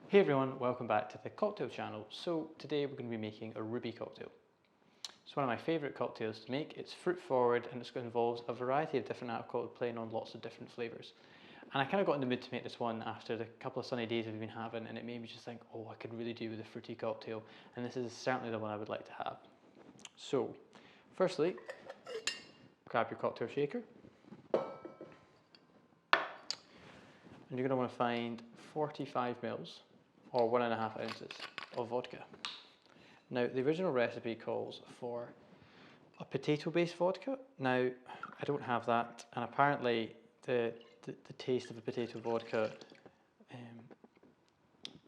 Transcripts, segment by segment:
Hey everyone, welcome back to the cocktail channel. So today we're going to be making a ruby cocktail. It's one of my favourite cocktails to make. It's fruit forward and it involves a variety of different alcohol playing on lots of different flavours. And I kind of got in the mood to make this one after the couple of sunny days we've been having, and it made me just think, oh, I could really do with a fruity cocktail, and this is certainly the one I would like to have. So firstly, grab your cocktail shaker. And you're going to want to find 45 mils or 1.5 ounces of vodka. Now, the original recipe calls for a potato-based vodka. Now, I don't have that, and apparently the taste of a potato vodka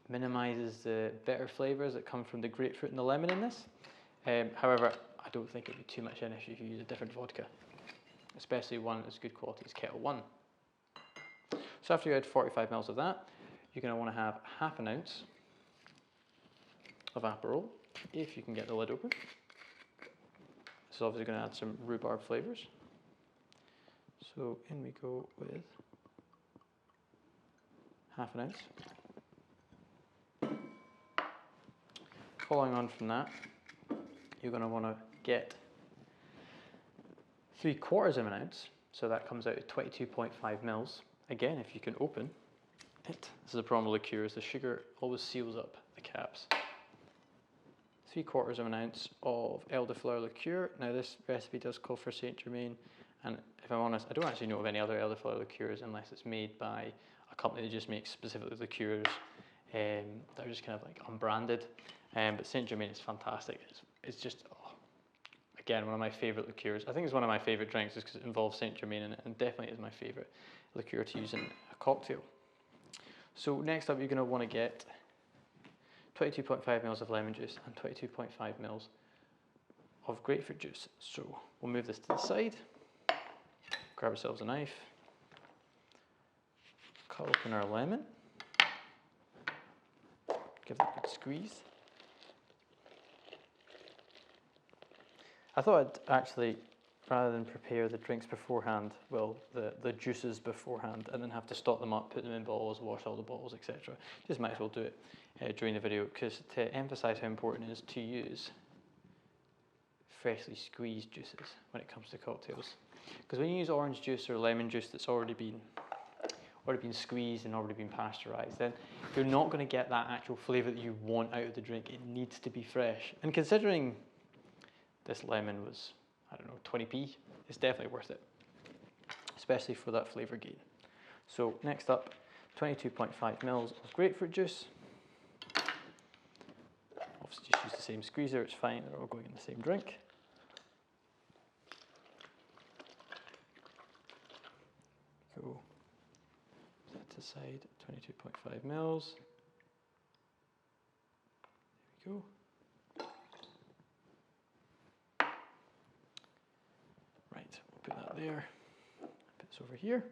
minimises the bitter flavours that come from the grapefruit and the lemon in this. However, I don't think it would be too much an issue if you use a different vodka, especially one as good quality as Kettle One. So after you add 45 mils of that, you're going to want to have half an ounce of Aperol, if you can get the lid open. This is obviously going to add some rhubarb flavours. So in we go with half an ounce. Following on from that, you're going to want to get 3/4 of an ounce, so that comes out at 22.5 mils. Again, if you can open it. This is the problem with liqueurs, the sugar always seals up the caps. 3/4 of an ounce of elderflower liqueur. Now this recipe does call for Saint Germain, and if I'm honest, I don't actually know of any other elderflower liqueurs unless it's made by a company that just makes specifically liqueurs that are just kind of like unbranded. But Saint Germain is fantastic. It's just, again, one of my favourite liqueurs. I think it's one of my favourite drinks just because it involves Saint Germain in it, and definitely is my favourite liqueur to use in a cocktail. So next up, you're going to want to get 22.5 mils of lemon juice and 22.5 mils of grapefruit juice. So we'll move this to the side, grab ourselves a knife, cut open our lemon, give it a good squeeze. I thought I'd actually, rather than prepare the drinks beforehand, well, the juices beforehand, and then have to stock them up, put them in bottles, wash all the bottles, etc. Just might as well do it during the video, because to emphasise how important it is to use freshly squeezed juices when it comes to cocktails. Because when you use orange juice or lemon juice that's already been squeezed and already been pasteurised, then you're not going to get that actual flavour that you want out of the drink. It needs to be fresh. And considering this lemon was, I don't know, 20p, it's definitely worth it, especially for that flavour gain. So next up, 22.5 mils of grapefruit juice. Obviously just use the same squeezer, it's fine, they're all going in the same drink. Go set aside 22.5 mils. There we go. Put that there, put this over here,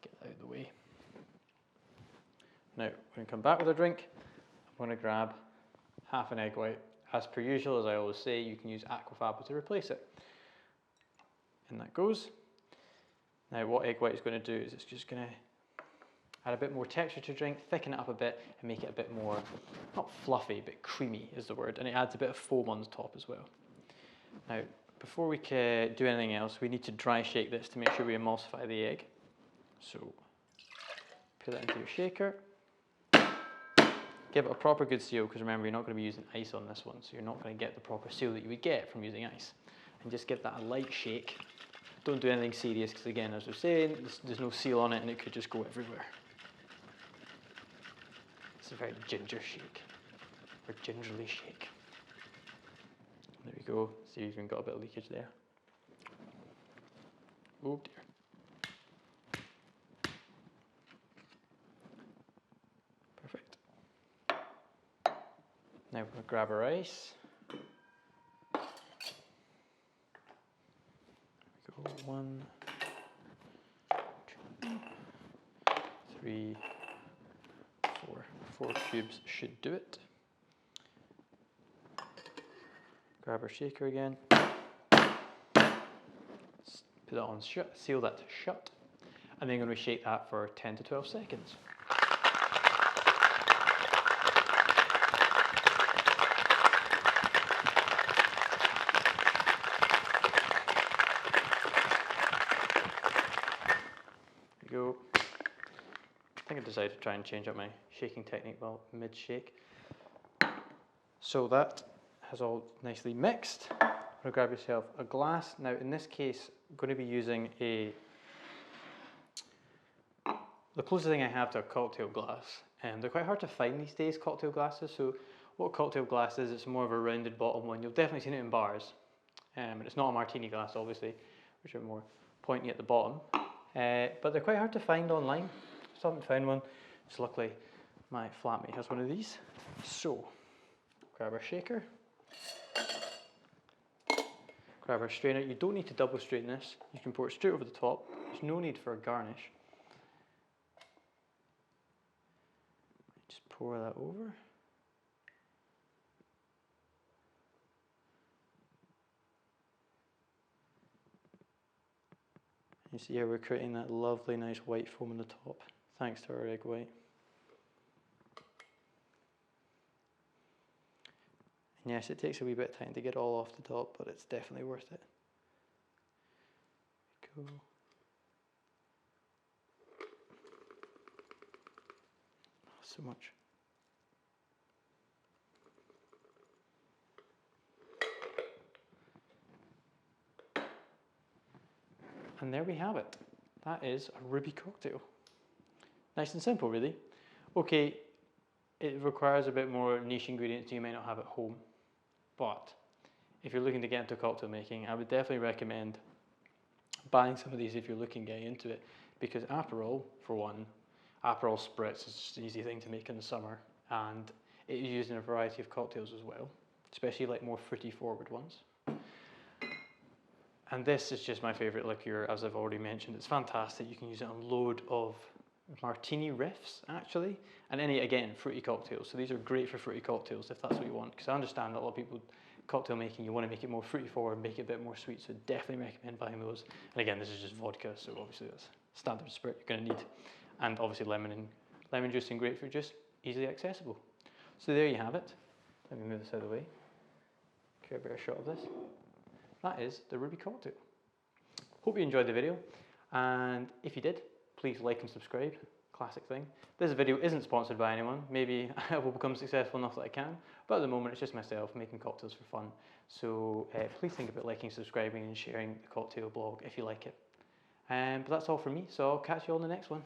get that out of the way. Now, when I come back with a drink, I'm going to grab half an egg white. As per usual, as I always say, you can use aquafaba to replace it. And that goes. Now, what egg white is going to do is it's just going to add a bit more texture to the drink, thicken it up a bit, and make it a bit more, not fluffy, but creamy is the word. And it adds a bit of foam on the top as well. Now, before we can do anything else, we need to dry shake this to make sure we emulsify the egg. So put that into your shaker. Give it a proper good seal, because remember, you're not going to be using ice on this one, so you're not going to get the proper seal that you would get from using ice. And just give that a light shake. Don't do anything serious, because again, as we're saying, there's no seal on it and it could just go everywhere. It's a very ginger shake, or gingerly shake. There we go. See, you've even got a bit of leakage there. Oh dear. Perfect. Now we're going to grab our ice. There we go. 1, 2, 3, 4. 4 cubes should do it. Grab our shaker again, put that on shut, seal that shut, and then I'm going to shake that for 10 to 12 seconds. decided to try and change up my shaking technique while mid-shake. So that has all nicely mixed. I'm going to grab yourself a glass. Now in this case, I'm going to be using the closest thing I have to a cocktail glass. They're quite hard to find these days, cocktail glasses. So what a cocktail glass is, it's more of a rounded bottom one. You'll definitely seen it in bars. And it's not a martini glass, obviously, which are more pointy at the bottom. But they're quite hard to find online. Still haven't found one. So luckily, my flatmate has one of these. So, grab our shaker. Grab our strainer. You don't need to double strain this. You can pour it straight over the top. There's no need for a garnish. Just pour that over. You see here we're creating that lovely nice white foam on the top, thanks to our egg white. And yes, it takes a wee bit of time to get all off the top, but it's definitely worth it. Cool. So much. And there we have it. That is a ruby cocktail. Nice and simple, really. Okay, it requires a bit more niche ingredients you may not have at home. But if you're looking to get into cocktail making, I would definitely recommend buying some of these if you're looking to get into it. Because Aperol, for one, Aperol spritz is just an easy thing to make in the summer. And it is used in a variety of cocktails as well, especially like more fruity forward ones. And this is just my favourite liqueur, as I've already mentioned. It's fantastic. You can use it on a load of martini riffs, actually, and any, again, fruity cocktails. So these are great for fruity cocktails if that's what you want, because I understand that a lot of people, cocktail making, you want to make it more fruity forward, make it a bit more sweet, so definitely recommend buying those. And again, this is just vodka, so obviously that's standard spirit you're going to need. And obviously lemon juice and grapefruit juice, easily accessible. So there you have it. Let me move this out of the way. Get a better shot of this. That is the ruby cocktail. Hope you enjoyed the video, and if you did, please like and subscribe. Classic thing. This video isn't sponsored by anyone. Maybe I will become successful enough that I can, but at the moment it's just myself making cocktails for fun. So please think about liking, subscribing and sharing the cocktail blog if you like it. But that's all from me, so I'll catch you on the next one.